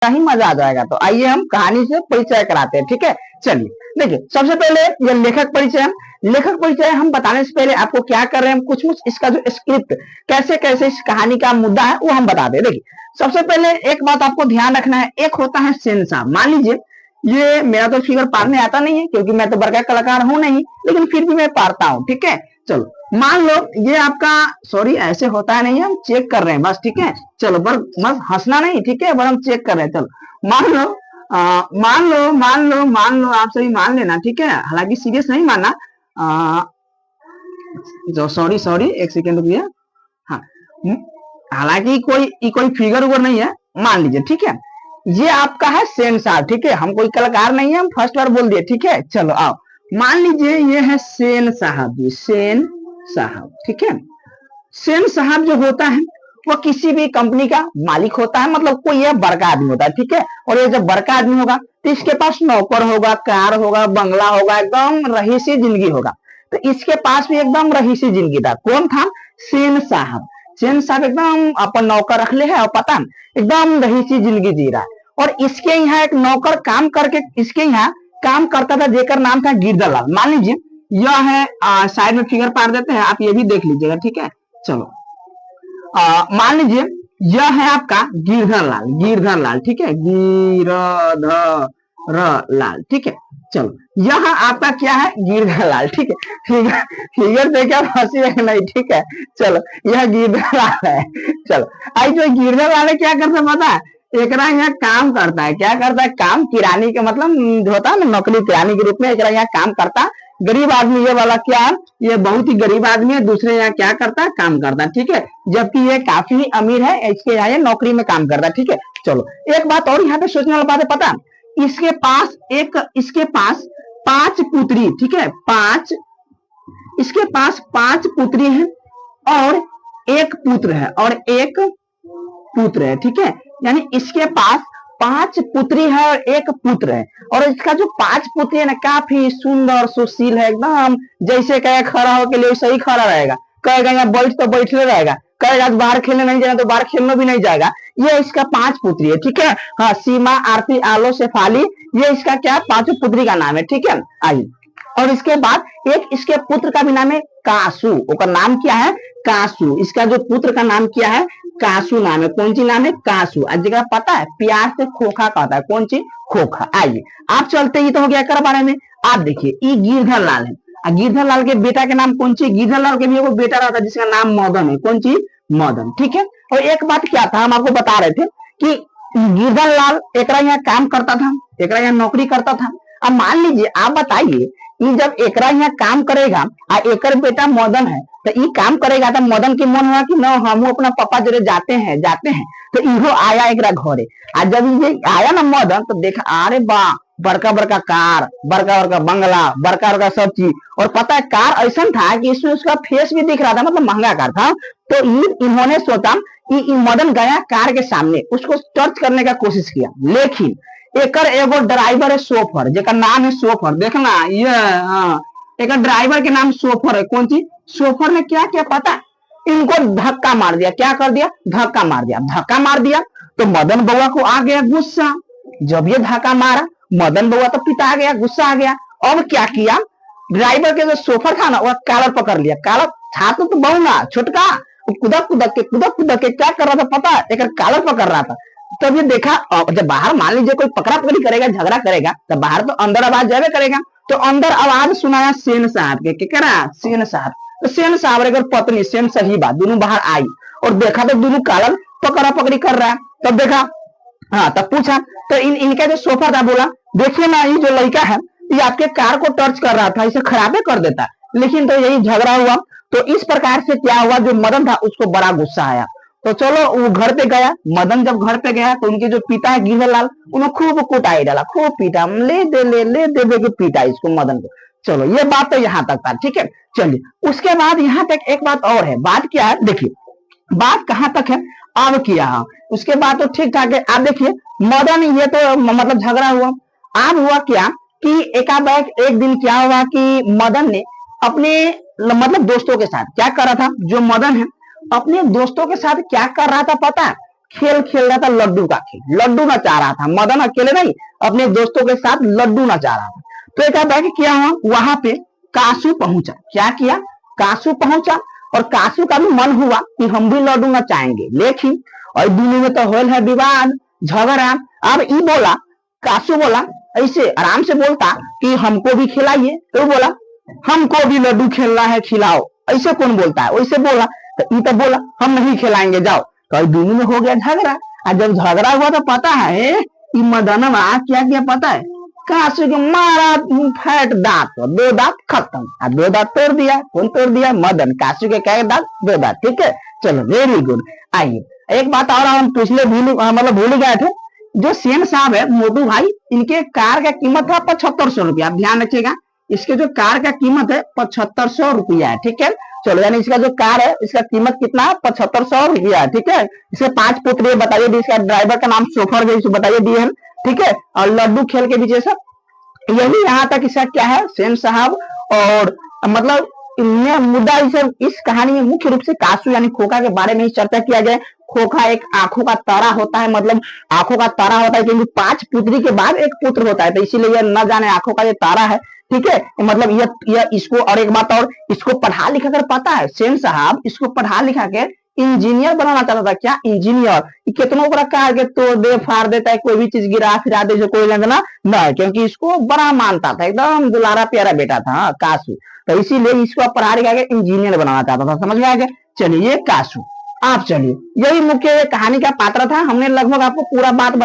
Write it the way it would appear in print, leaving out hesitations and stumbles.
ही मजा आ जाएगा। तो आइए हम कहानी से परिचय कराते हैं, ठीक है। चलिए देखिए, सबसे पहले ये लेखक परिचय। लेखक परिचय हम बताने से पहले आपको क्या कर रहे हैं, हम कुछ इसका जो स्क्रिप्ट कैसे कैसे इस कहानी का मुद्दा है वो हम बता दें। देखिए, सबसे पहले एक बात आपको ध्यान रखना है, एक होता है शहंशाह। मान लीजिए ये मेरा तो फिगर पारने आता नहीं है क्योंकि मैं तो बड़का कलाकार हूं नहीं, लेकिन फिर भी मैं पारता हूं, ठीक है। चलो मान लो ये आपका, सॉरी ऐसे होता है नहीं, हम चेक कर रहे हैं बस, ठीक है। चलो बस हंसना नहीं, ठीक है, बस हम चेक कर रहे हैं। चलो मान लो आप सभी मान लेना, ठीक है, हालांकि सीरियस नहीं मानना। जो सॉरी एक सेकेंड रुकिए। हाँ, हालांकि कोई फिगर उगर नहीं है, मान लीजिए, ठीक है। ये आपका है शहंशाह, ठीक है, हम कोई कलाकार नहीं है, हम फर्स्ट बार बोल दिए, ठीक है। चलो आओ, मान लीजिए ये है सेन साहब जी, सेन साहब, ठीक है। सेन साहब जो होता है वो किसी भी कंपनी का मालिक होता है, मतलब कोई ये बड़का आदमी होता है, ठीक है। और ये जब बड़का आदमी होगा तो इसके पास नौकर होगा, कार होगा, बंगला होगा, एकदम रहीसी जिंदगी होगा। तो इसके पास भी एकदम रहीसी जिंदगी था। कौन था? सेन साहब। सेन साहब एकदम अपन नौकर रख ले है और पता एकदम रहीसी जिंदगी जी रहा है। और इसके यहाँ एक नौकर काम करके इसके यहाँ काम करता था, जेकर नाम था गिरधर लाल। मान लीजिए यह है, साइड में फिगर पार देते हैं, आप ये भी देख लीजिएगा, ठीक है। चलो मान लीजिए यह है आपका गिरधर लाल, ठीक है, गिरधर लाल, ठीक है। चलो यह आपका क्या है? गिरधर लाल, ठीक है। फिगर देखे आप हंसी है नहीं, ठीक है। चलो यह गिरधर लाल है। चलो आई जो गिरधर लाल है क्या करता है पता है? एकरा यहाँ काम करता है, क्या करता है? काम किरानी के मतलब होता है ना, नौकरी किरानी के रूप में एकरा यहाँ काम करता। गरीब आदमी ये वाला क्या है, ये बहुत ही गरीब आदमी है, दूसरे यहाँ क्या करता है? काम करता है, ठीक है। जबकि ये काफी अमीर है, इसके यहाँ ये नौकरी में काम करता है, ठीक है। चलो एक बात और यहाँ पे सोचने वाला बात है, पता है? इसके पास 5 पुत्री, ठीक है, इसके पास 5 पुत्री हैं और एक पुत्र है ठीक है। यानी इसके पास 5 पुत्री है और एक पुत्र है। और इसका जो 5 पुत्री है ना, काफी सुंदर सुशील है, एकदम जैसे कहेगा खड़ा होके लिए सही खड़ा रहेगा, कहेगा यहाँ बैठ तो बैठले रहेगा, कहेगा बाहर खेलने नहीं जाना तो बाहर खेलने भी नहीं जाएगा। ये इसका 5 पुत्री है, ठीक है। हाँ, सीमा, आरती, आलो, शेफाली, ये इसका क्या 5 पुत्री का नाम है, ठीक है। आइए, और इसके बाद एक इसके पुत्र का भी नाम है कासू। उसका नाम क्या है? कासू। इसका जो पुत्र का नाम क्या है? कासू नाम है। कौन सी नाम है? कासू। जगह पता है, प्यार से खोखा कहता है। कौन सी? खोखा। आइए आप चलते ही तो हो गया कर बारे में। आप देखिए ये गिरधर लाल है, गिरधर लाल के बेटा के नाम कौन सी? गिरधर लाल के भी वो बेटा रहता है जिसका नाम मदन है। कौन सी? मदन, ठीक है। और एक बात क्या था, हम आपको बता रहे थे कि गिरधर लाल एकरा यहाँ काम करता था, एकरा यहाँ नौकरी करता था। अब मान लीजिए, आप बताइए कि जब एकरा यहाँ काम करेगा और एकर बेटा मदन है तो ये काम करेगा तो मदन के मन हुआ कि न हम अपना पापा जरे जाते हैं तो इहो आया एकरा घरे। आज जब ये आया ना मदन तो देखा, अरे वाह, बड़का बड़का कार, बड़का बड़का बंगला, बड़का बड़का सब चीज। और पता है कार ऐसा था कि इसमें उसका फेस भी दिख रहा था, मतलब महंगा कार था। तो इन्होंने सोचा कि मदन गया कार के सामने, उसको टच करने का कोशिश किया, लेकिन एकर एगो ड्राइवर है सोफर, जेकर नाम है सोफर। देखना ये, हाँ, एक ड्राइवर के नाम सोफर है। कौन सी? सोफर ने क्या किया पता? इनको धक्का मार दिया। क्या कर दिया? धक्का मार दिया। तो मदन बउआ को आ गया गुस्सा। जब ये धक्का मारा, मदन बउआ तो पिता आ गया, गुस्सा आ गया। अब क्या किया? ड्राइवर के जो सोफर था ना, वह कॉलर पकड़ लिया। कॉलर था तो बहु ना छोटका, कुदक के क्या कर रहा था पता? एक कॉलर पकड़ रहा था। तब ये देखा, जब बाहर मान लीजिए कोई पकड़ा पकड़ी करेगा, झगड़ा करेगा, तो बाहर तो अंदर आवाज जावे करेगा। तो अंदर आवाज सुनाया सेन साहब के, क्या करा? सेन साहब। तो सेन साहब और पत्नी सेन साहिबा दोनों बाहर आई और देखा तो दोनों कॉलर पकड़ा पकड़ी कर रहा है। तब देखा, हाँ, तब पूछा तो इनका जो सोफा था, बोला देखिए ना, ये जो लड़का है ये आपके कार को टच कर रहा था, इसे खराबे कर देता। लेकिन तो यही झगड़ा हुआ। तो इस प्रकार से क्या हुआ, जो मदन था उसको बड़ा गुस्सा आया। तो चलो वो घर पे गया। मदन जब घर पे गया तो उनके जो पिता है गिरधर लाल, उन्होंने खूब कुटाई डाला, खूब पीटा, ले दे के पीटा इसको, मदन को। चलो ये बात तो यहाँ तक था, ठीक है। चलिए उसके बाद यहाँ तक एक बात और है। बात क्या है? देखिए बात कहाँ तक है, अब किया है। उसके बाद तो ठीक ठाक है। आप देखिए मदन, ये तो मतलब झगड़ा हुआ। अब हुआ क्या कि एक दिन क्या हुआ कि मदन ने अपने मतलब दोस्तों के साथ क्या कर रहा था, जो मदन है अपने दोस्तों के साथ क्या कर रहा था पता? खेल खेल रहा था लड्डू का खेल, लड्डू नचा रहा था। मदन अकेले नहीं, अपने दोस्तों के साथ लड्डू नचा रहा था। तो एक बैग क्या हुआ, वहां पे कासू पहुंचा। क्या किया, कासू पहुंचा, और कासू का भी मन हुआ कि हम भी लड्डू नचाएंगे, लेकिन और दोनों में तो होल है विवाद, झगड़ा। अब ई बोला, कासू बोला, ऐसे आराम से बोलता कि हमको भी खिलाइए, तो बोला हमको भी लड्डू खेलना है, खिलाओ। ऐसे कौन बोलता है, वैसे बोला। तो ई तो बोला हम नहीं खिलाएंगे, जाओ। तो दोनों में हो गया झगड़ा। और जब झगड़ा हुआ तो पता है कि मदनवा क्या किया पता है, कासू के मारा फैट दांत, दो दांत खत्म। और दो दांत तोड़ दिया। कौन तोड़ दिया, मदन। कासू के क्या दांत, दो दांत। ठीक है, चलो वेरी गुड। आइए एक बात और हम पिछले मतलब भूल गए थे। जो सेन साहब है, मोटू भाई, इनके कार का कीमत था 7500 रुपया। ध्यान रखिएगा, इसके जो कार का कीमत है 7500 रुपया है। ठीक है, चलो यानी इसका जो कार है इसका कीमत कितना है, 7500 रुपया है। ठीक है, इसके 5 पुत्र बताइए, इसका ड्राइवर का नाम शोफर है, बताइए दिए हैं। ठीक है, और लड्डू खेल के पीछे सब यही, यहाँ तक इसका क्या है, सेन साहब। और मतलब इनमें मुद्दा इस कहानी में मुख्य रूप से कासू यानी खोखा के बारे में ही चर्चा किया गया। खोखा एक आंखों का तारा होता है, मतलब आंखों का तारा होता है, क्योंकि 5 पुत्री के बाद एक पुत्र होता है, तो इसीलिए यह न जाने आंखों का ये तारा है। ठीक है, मतलब यह इसको, और एक बात और, इसको पढ़ा लिखा कर पता है सेन साहब, इसको पढ़ा लिखा के इंजीनियर बनाना चाहता था। क्या, इंजीनियर। कितनों को रखा है, तोड़ दे फाड़ देता है, कोई भी चीज गिरा फिरा दे, जो कोई लगना नहीं, क्योंकि इसको बड़ा मानता था, एकदम दुलारा प्यारा बेटा था कासू। तो इसीलिए इसको पढ़ा लिखा के इंजीनियर बनाना चाहता था। समझ में आ गया। चलिए कासू, आप चलिए, यही मुख्य कहानी का पात्र था। हमने लगभग आपको पूरा बात बता